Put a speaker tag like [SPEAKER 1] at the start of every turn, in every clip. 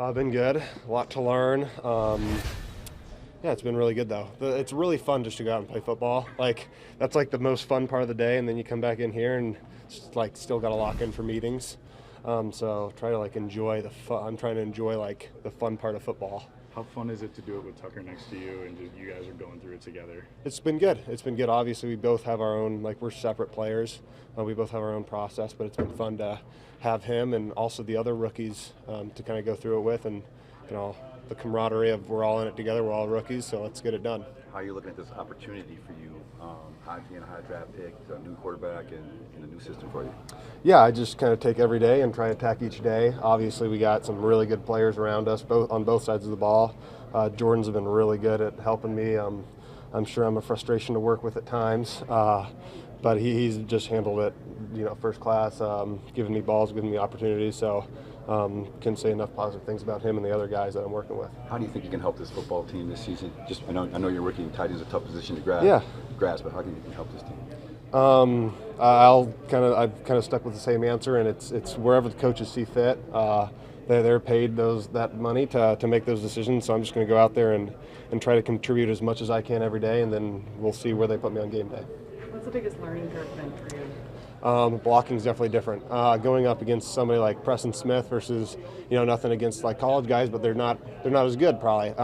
[SPEAKER 1] Been good. A lot to learn. Yeah, it's been really good though. It's really fun just to go out and play football. Like that's like the most fun part of the day, and then you come back in here and like still got to lock in for meetings. So try to like enjoy the fun. I'm trying to enjoy like the fun part of football.
[SPEAKER 2] How fun is it to do it with Tucker next to you and just, you guys are going through it together?
[SPEAKER 1] It's been good. It's been good. Obviously, we both have our own, like we're separate players. We both have our own process, but it's been fun to have him and also the other rookies to kind of go through it with, and the camaraderie of we're all in it together. We're all rookies, so let's get it done.
[SPEAKER 3] How are you looking at this opportunity for you? Being a high draft pick, a new quarterback, and a new system for you?
[SPEAKER 1] Yeah, I just kind of take every day and try and attack each day. Obviously, we got some really good players around us, both on both sides of the ball. Jordan's been really good at helping me. I'm sure I'm a frustration to work with at times, but he's just handled it, first class, giving me balls, giving me opportunities. So couldn't say enough positive things about him and the other guys that I'm working with.
[SPEAKER 3] How do you think you can help this football team this season? Just I know you're rookie, and tight end is a tough position to grasp, but how do you think you can help this team?
[SPEAKER 1] I've kind of stuck with the same answer, and it's wherever the coaches see fit. They're paid that money to make those decisions, so I'm just going to go out there and try to contribute as much as I can every day, and then we'll see where they put me on game day.
[SPEAKER 4] What's the biggest learning curve been for you?
[SPEAKER 1] Blocking is definitely different. Going up against somebody like Preston Smith versus, nothing against like college guys, but they're not as good probably.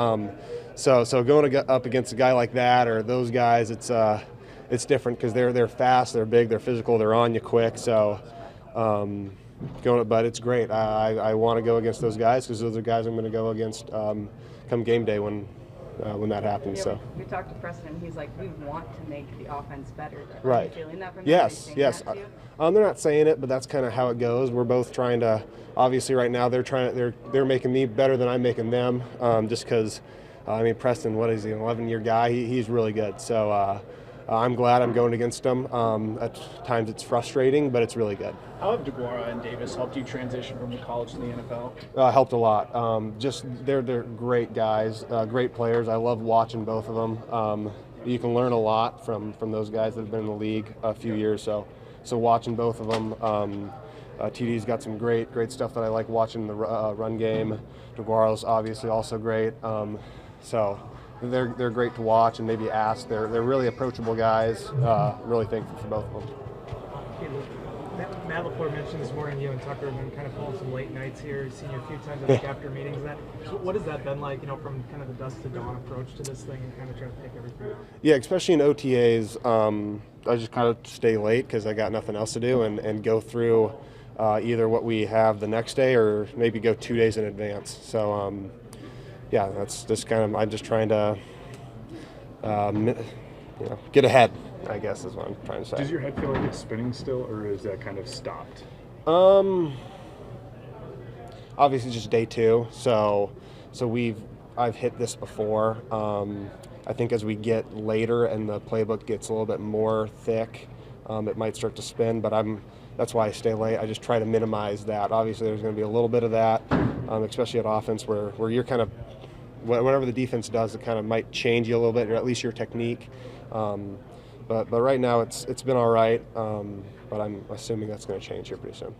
[SPEAKER 1] So going up against a guy like that or those guys, it's different because they're fast, they're big, they're physical, they're on you quick. So but it's great. I want to go against those guys because those are guys I'm going to go against come game day when that happens.
[SPEAKER 4] Yeah,
[SPEAKER 1] so
[SPEAKER 4] we talked to Preston. He's like, we want to make the offense better.
[SPEAKER 1] Right.
[SPEAKER 4] Are you feeling that from them?
[SPEAKER 1] Yes.
[SPEAKER 4] That
[SPEAKER 1] They're not saying it, but that's kind of how it goes. We're both trying to. Obviously, right now they're making me better than I'm making them. Just because, Preston, what is he? An 11-year guy. He's really good. So I'm glad I'm going against him. At times it's frustrating, but it's really good.
[SPEAKER 5] How have DeGuara and Davis helped you transition from the college to the NFL?
[SPEAKER 1] Helped a lot. They're great guys, great players. I love watching both of them. You can learn a lot from those guys that have been in the league a few years. So watching both of them. TD's got some great stuff that I like watching the run game. DeGuara's obviously also great. So they're great to watch and maybe ask. They're really approachable guys. Really thankful for both of them.
[SPEAKER 6] Matt LaFleur mentioned this morning you and Tucker have been kind of pulling some late nights here. Seen you a few times, I think, after meetings. What has that been like, from kind of the dusk to dawn approach to this thing and kind of try to pick everything out?
[SPEAKER 1] Yeah, especially in OTAs, I just kind of stay late because I got nothing else to do and go through either what we have the next day or maybe go 2 days in advance. So, yeah, that's just kind of, I'm just trying to, get ahead, I guess is what I'm trying to say.
[SPEAKER 2] Does your head feel like it's spinning still, or is that kind of stopped?
[SPEAKER 1] Obviously just day two, so I've hit this before. I think as we get later and the playbook gets a little bit more thick, it might start to spin, but that's why I stay late. I just try to minimize that. Obviously there's going to be a little bit of that, especially at offense where you're kind of, whatever the defense does, it kind of might change you a little bit, or at least your technique. But right now it's been all right, but I'm assuming that's going to change here pretty soon.